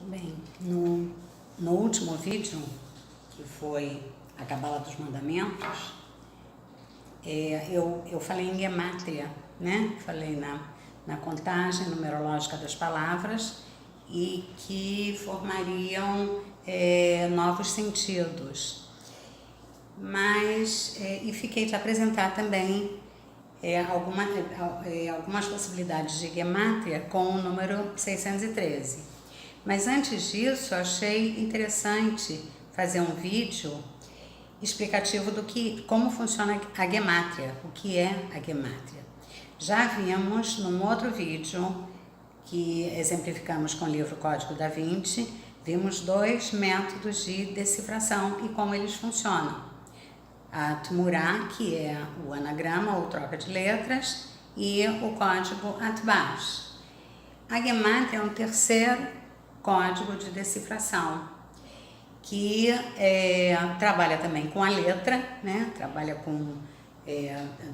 Bem, no último vídeo, que foi a Cabala dos Mandamentos, eu falei em gemátria, né? Falei na contagem numerológica das palavras e que formariam novos sentidos. Mas, e fiquei de apresentar também algumas possibilidades de gemátria com o número 613. Mas antes disso, achei interessante fazer um vídeo explicativo como funciona a gemátria, o que é a gemátria. Já vimos num outro vídeo que exemplificamos com o livro Código da Vinci, vimos dois métodos de decifração e como eles funcionam. A Tmurá, que é o anagrama ou troca de letras, e o código Atbash. A gemátria é um terceiro código de decifração, que trabalha também com a letra, né? Trabalha com,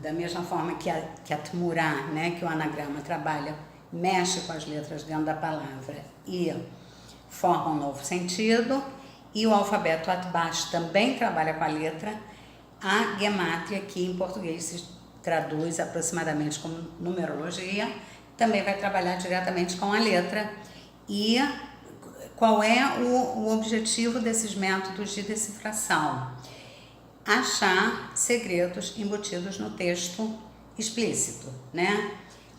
da mesma forma que a Tmurá, né? Que o anagrama trabalha, mexe com as letras dentro da palavra e forma um novo sentido, e o alfabeto Atbash também trabalha com a letra. A gemátria, que em português se traduz aproximadamente como numerologia, também vai trabalhar diretamente com a letra. E qual é o objetivo desses métodos de decifração? Achar segredos embutidos no texto explícito, né?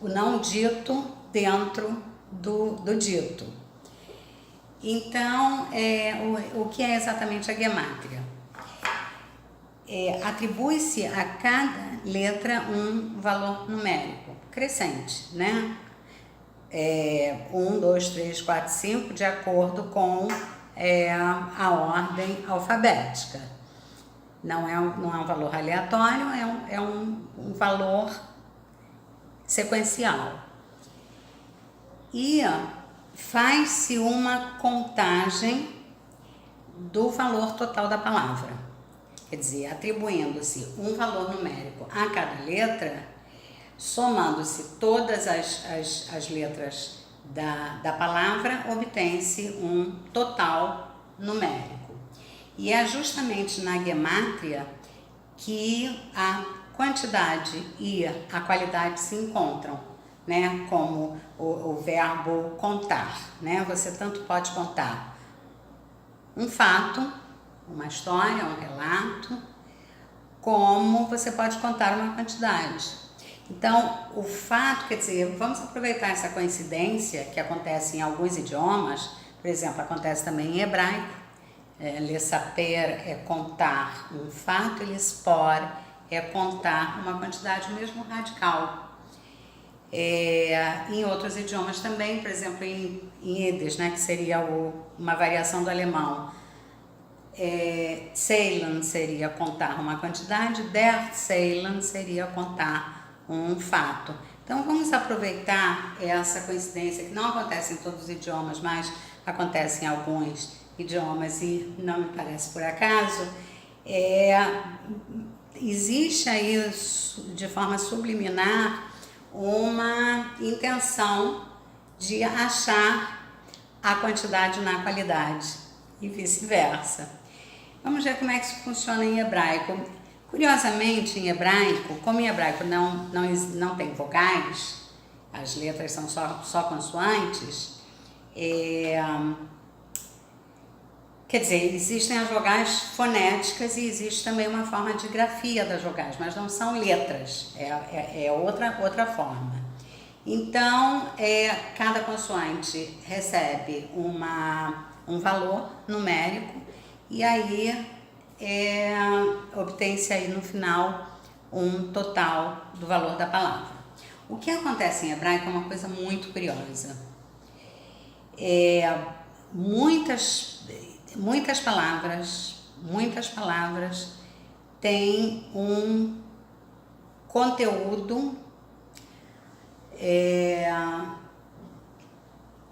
O não dito dentro do dito. Então, o que é exatamente a gemátria? Atribui-se a cada letra um valor numérico crescente, né? 1, 2, 3, 4, 5, de acordo com a ordem alfabética. Não é um valor aleatório, é um valor sequencial. E faz-se uma contagem do valor total da palavra. Quer dizer, atribuindo-se um valor numérico a cada letra, somando-se todas as letras da palavra, obtém-se um total numérico. E é justamente na gemátria que a quantidade e a qualidade se encontram, né? Como o verbo contar, né? Você tanto pode contar um fato, uma história, um relato, como você pode contar uma quantidade. Então, o fato, quer dizer, vamos aproveitar essa coincidência que acontece em alguns idiomas, por exemplo, acontece também em hebraico, lesaper é contar um fato, e lespor é contar uma quantidade mesmo radical. Em outros idiomas também, por exemplo, em Yiddish, né, que seria uma variação do alemão, Zählen seria contar uma quantidade, der Zählen seria contar um fato. Então vamos aproveitar essa coincidência que não acontece em todos os idiomas, mas acontece em alguns idiomas e não me parece por acaso. Existe aí de forma subliminar uma intenção de achar a quantidade na qualidade e vice-versa. Vamos ver como é que isso funciona em hebraico. Curiosamente, em hebraico, como em hebraico não tem vogais, as letras são só consoantes, quer dizer, existem as vogais fonéticas e existe também uma forma de grafia das vogais, mas não são letras, é outra forma. Então, cada consoante recebe um valor numérico e aí obtém-se aí no final um total do valor da palavra. O que acontece em hebraico é uma coisa muito curiosa. Muitas palavras têm um conteúdo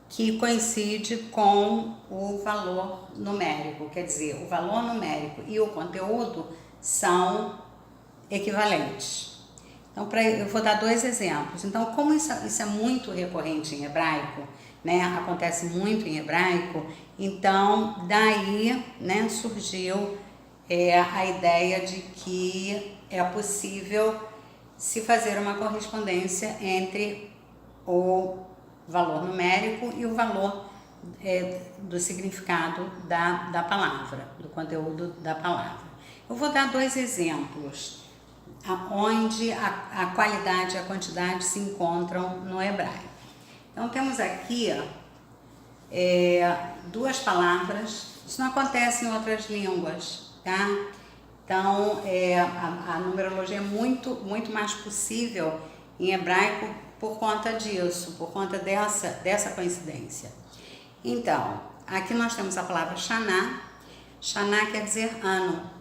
que coincide com o valor numérico, quer dizer, o valor numérico e o conteúdo são equivalentes. Então, eu vou dar 2 exemplos. Então, como isso é muito recorrente em hebraico, né, acontece muito em hebraico, então daí, né, surgiu a ideia de que é possível se fazer uma correspondência entre o valor numérico e o valor do significado da palavra, do conteúdo da palavra. Eu vou dar 2 exemplos onde a qualidade e a quantidade se encontram no hebraico. Então temos aqui 2 palavras, isso não acontece em outras línguas, tá? Então a numerologia é muito mais possível em hebraico por conta disso, por conta dessa coincidência. Então, aqui nós temos a palavra Shana. Shana quer dizer ano.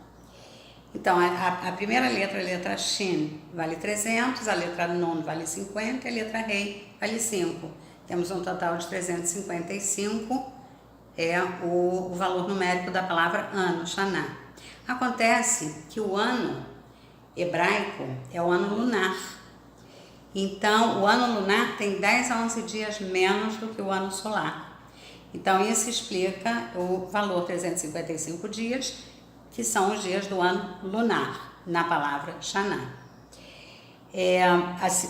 Então, a primeira letra, a letra Shin, vale 300, a letra Nun vale 50 e a letra Rei vale 5. Temos um total de 355, o valor numérico da palavra ano, Shana. Acontece que o ano hebraico é o ano lunar. Então, o ano lunar tem 10 a 11 dias menos do que o ano solar. Então, isso explica o valor 355 dias, que são os dias do ano lunar, na palavra Shana.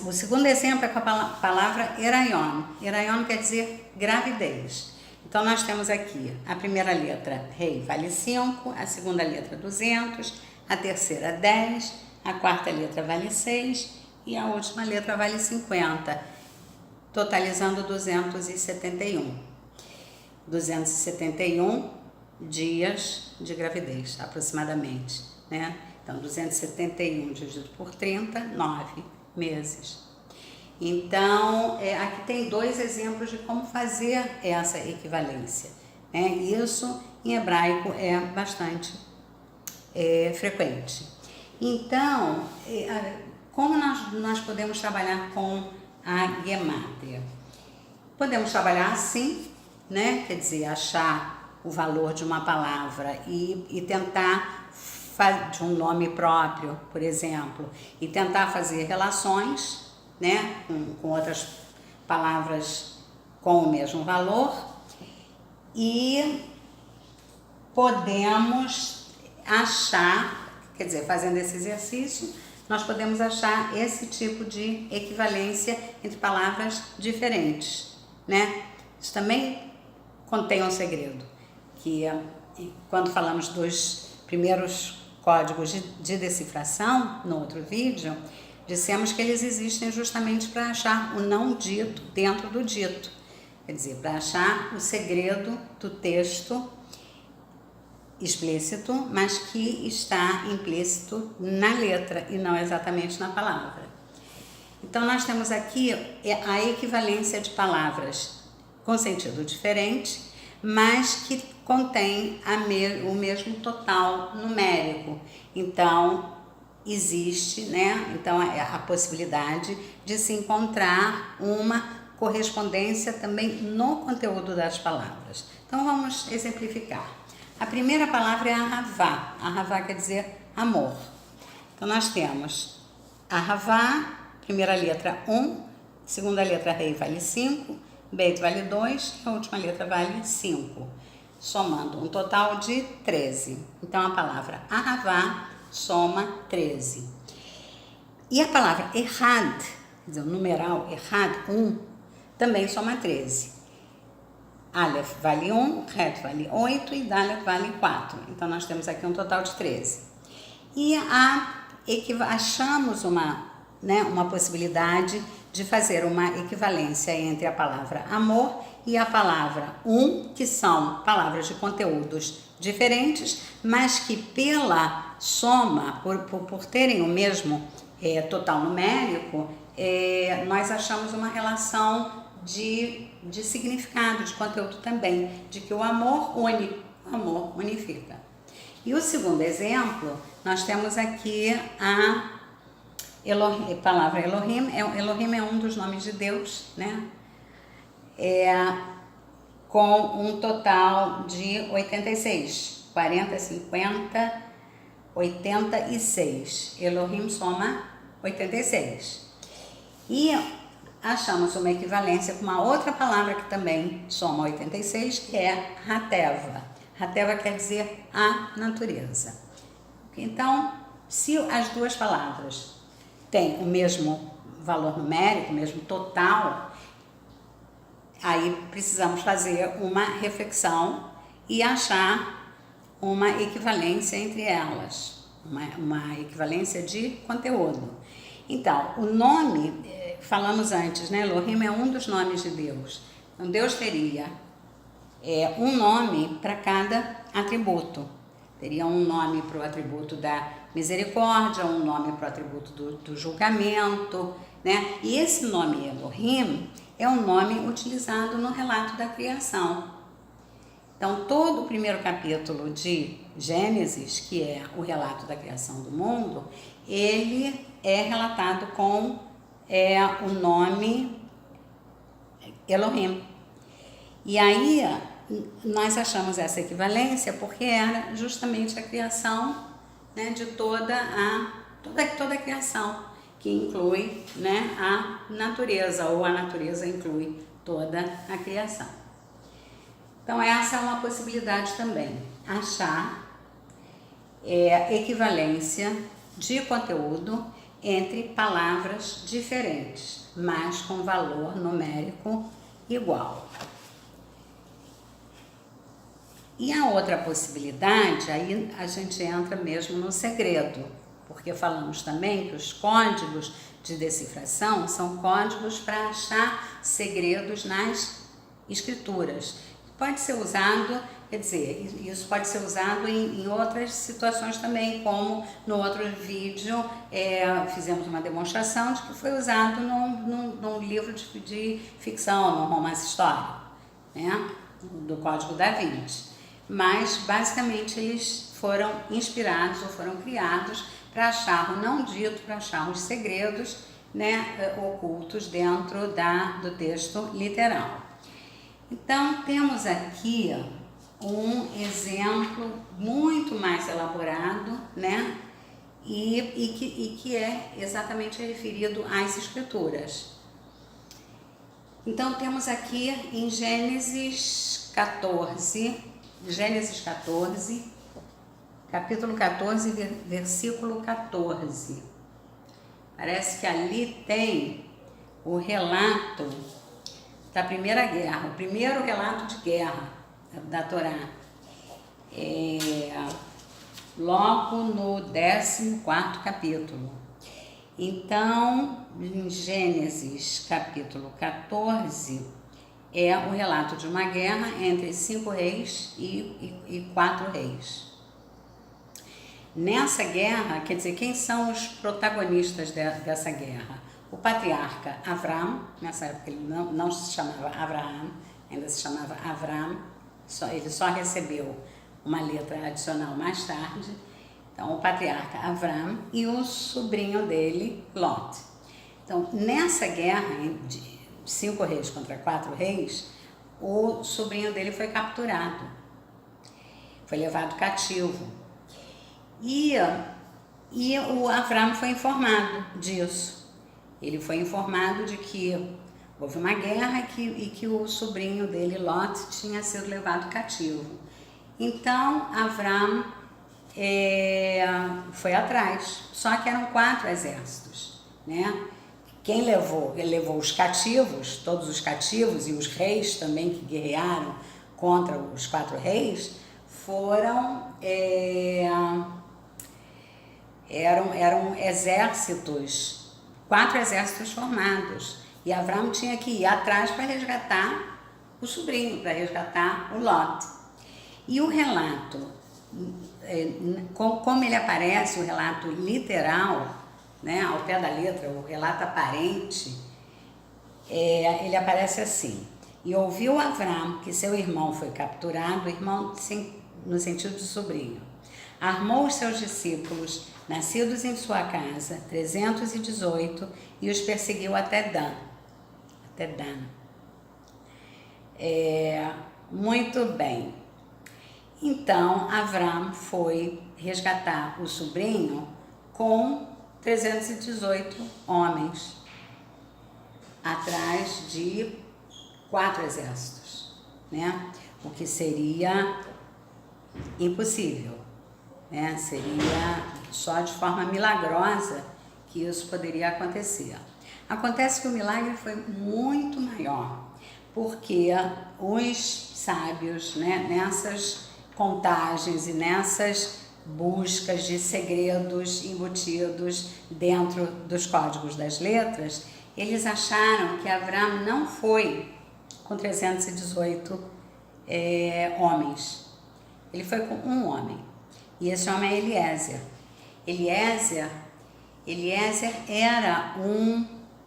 O segundo exemplo é com a palavra Erayon. Erayon quer dizer gravidez. Então, nós temos aqui a primeira letra, Rei, vale 5, a segunda letra, 200, a terceira, 10, a quarta letra vale 6 e a última letra vale 50, totalizando 271. 271 dias de gravidez, aproximadamente, né? Então, 271 dividido por 30, 9 meses. Então, aqui tem 2 exemplos de como fazer essa equivalência, né? Isso, em hebraico, é bastante frequente. Então, como nós podemos trabalhar com a gematria? Podemos trabalhar assim, né? Quer dizer, achar o valor de uma palavra e tentar, de um nome próprio, por exemplo, e tentar fazer relações, né, com outras palavras com o mesmo valor, e podemos achar, quer dizer, fazendo esse exercício, nós podemos achar esse tipo de equivalência entre palavras diferentes, né? Isso também contém um segredo, que quando falamos dos primeiros códigos de decifração, no outro vídeo, dissemos que eles existem justamente para achar o não dito dentro do dito. Quer dizer, para achar o segredo do texto explícito, mas que está implícito na letra e não exatamente na palavra. Então, nós temos aqui a equivalência de palavras com sentido diferente, mas que contém o mesmo total numérico. Então, existe, né? Então, a possibilidade de se encontrar uma correspondência também no conteúdo das palavras. Então, vamos exemplificar. A primeira palavra é ahavá. Ahavá quer dizer amor. Então, nós temos ahavá, primeira letra 1, segunda letra rei vale 5, beit vale 2 e a última letra vale 5, somando um total de 13. Então, a palavra ahavá soma 13. E a palavra errad, quer dizer, o numeral errad, 1, também soma 13. Aleph vale 1, Het vale 8 e Daleth vale 4. Então, nós temos aqui um total de 13. E achamos uma possibilidade de fazer uma equivalência entre a palavra amor e a palavra que são palavras de conteúdos diferentes, mas que pela soma, por terem o mesmo total numérico, nós achamos uma relação de significado, de conteúdo também, de que o amor une, o amor unifica. E o segundo exemplo, nós temos aqui a palavra Elohim. Elohim é um dos nomes de Deus, né? Com um total de 86, 40, 50, 86. Elohim soma 86. E achamos uma equivalência com uma outra palavra que também soma 86, que é Hateva. Hateva quer dizer a natureza. Então, se as duas palavras têm o mesmo valor numérico, o mesmo total, aí precisamos fazer uma reflexão e achar uma equivalência entre elas, uma equivalência de conteúdo. Então, o nome, falamos antes, né? Elohim é um dos nomes de Deus. Então, Deus teria um nome para cada atributo. Teria um nome para o atributo da misericórdia, um nome para o atributo do julgamento, né? E esse nome Elohim é um nome utilizado no relato da criação. Então, todo o primeiro capítulo de Gênesis, que é o relato da criação do mundo, ele é relatado com o nome Elohim. E aí, nós achamos essa equivalência porque era justamente a criação, né, de toda a criação, que inclui, né, a natureza, ou a natureza inclui toda a criação. Então, essa é uma possibilidade também, achar equivalência de conteúdo entre palavras diferentes, mas com valor numérico igual. E a outra possibilidade, aí a gente entra mesmo no segredo, porque falamos também que os códigos de decifração são códigos para achar segredos nas escrituras. Pode ser usado, quer dizer, isso pode ser usado em outras situações também, como no outro vídeo fizemos uma demonstração de que foi usado num livro de ficção, num romance histórico, né, do Código da Vinci. Mas, basicamente, eles foram inspirados ou foram criados para achar o não dito, para achar os segredos, né, ocultos dentro do texto literal. Então, temos aqui um exemplo muito mais elaborado, né, e que é exatamente referido às Escrituras. Então, temos aqui em Gênesis 14, capítulo 14, versículo 14. Parece que ali tem o relato da Primeira Guerra, o primeiro relato de guerra da Torá. Logo no 14º capítulo. Então, em Gênesis capítulo 14, é o relato de uma guerra entre 5 reis e 4 reis. Nessa guerra, quer dizer, quem são os protagonistas dessa guerra? O patriarca Avram, nessa época ele não se chamava Abraham, ainda se chamava Avram, ele só recebeu uma letra adicional mais tarde. Então, o patriarca Avram e o sobrinho dele, Lot. Então, nessa guerra de 5 reis contra 4 reis, o sobrinho dele foi capturado, foi levado cativo. E o Avram foi informado disso. Ele foi informado de que houve uma guerra e que o sobrinho dele, Lot, tinha sido levado cativo. Então, Avram foi atrás, só que eram 4 exércitos, né? Quem levou? Ele levou os cativos, todos os cativos, e os reis também que guerrearam contra os 4 reis, eram exércitos, 4 exércitos formados. E Avram tinha que ir atrás para resgatar o sobrinho, para resgatar o Lot. E o relato, como ele aparece, o relato literal, né, ao pé da letra, o relato aparente, ele aparece assim: e ouviu Avram que seu irmão foi capturado, irmão no sentido de sobrinho, armou os seus discípulos, nascidos em sua casa, 318, e os perseguiu até Dan. Muito bem. Então, Avram foi resgatar o sobrinho com 318 homens atrás de 4 exércitos, né? O que seria impossível, né? Seria só de forma milagrosa que isso poderia acontecer. Acontece que o milagre foi muito maior, porque os sábios, né, nessas contagens e nessas buscas de segredos embutidos dentro dos códigos das letras, eles acharam que Avram não foi com 318 homens. Ele foi com um homem. E esse homem é Eliezer. Eliezer era um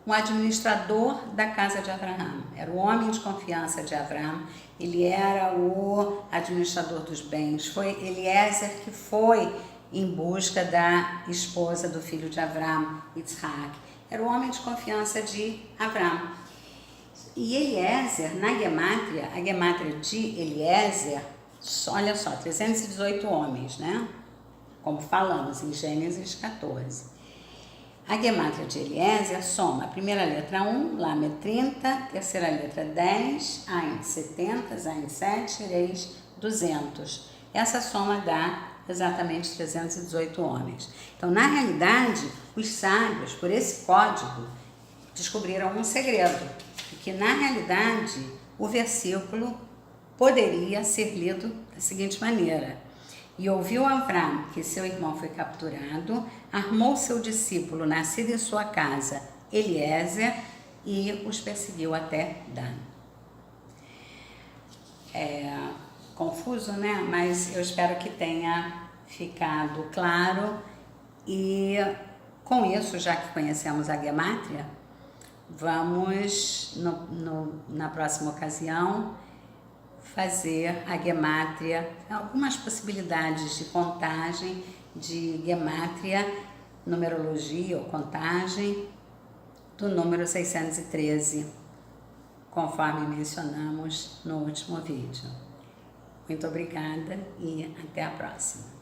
administrador da casa de Abraão. Era o homem de confiança de Abraão. Ele era o administrador dos bens. Foi Eliezer que foi em busca da esposa do filho de Abraão, Yitzhak. Era o homem de confiança de Abraão. E Eliezer, na gemátria, a gemátria de Eliezer, olha só, 318 homens, né? Como falamos em Gênesis 14. A gemátria de Eliezer soma a primeira letra 1, Lamed 30, terceira letra 10, Ain 70, Zain 7, Reis 200. Essa soma dá exatamente 318 homens. Então, na realidade, os sábios, por esse código, descobriram um segredo, que na realidade o versículo poderia ser lido da seguinte maneira: e ouviu Avram que seu irmão foi capturado, armou seu discípulo nascido em sua casa, Eliezer, e os perseguiu até Dan. Confuso, né? Mas eu espero que tenha ficado claro. E com isso, já que conhecemos a gemátria, vamos, na próxima ocasião, fazer a gemátria, algumas possibilidades de contagem, de gemátria, numerologia ou contagem do número 613, conforme mencionamos no último vídeo. Muito obrigada e até a próxima.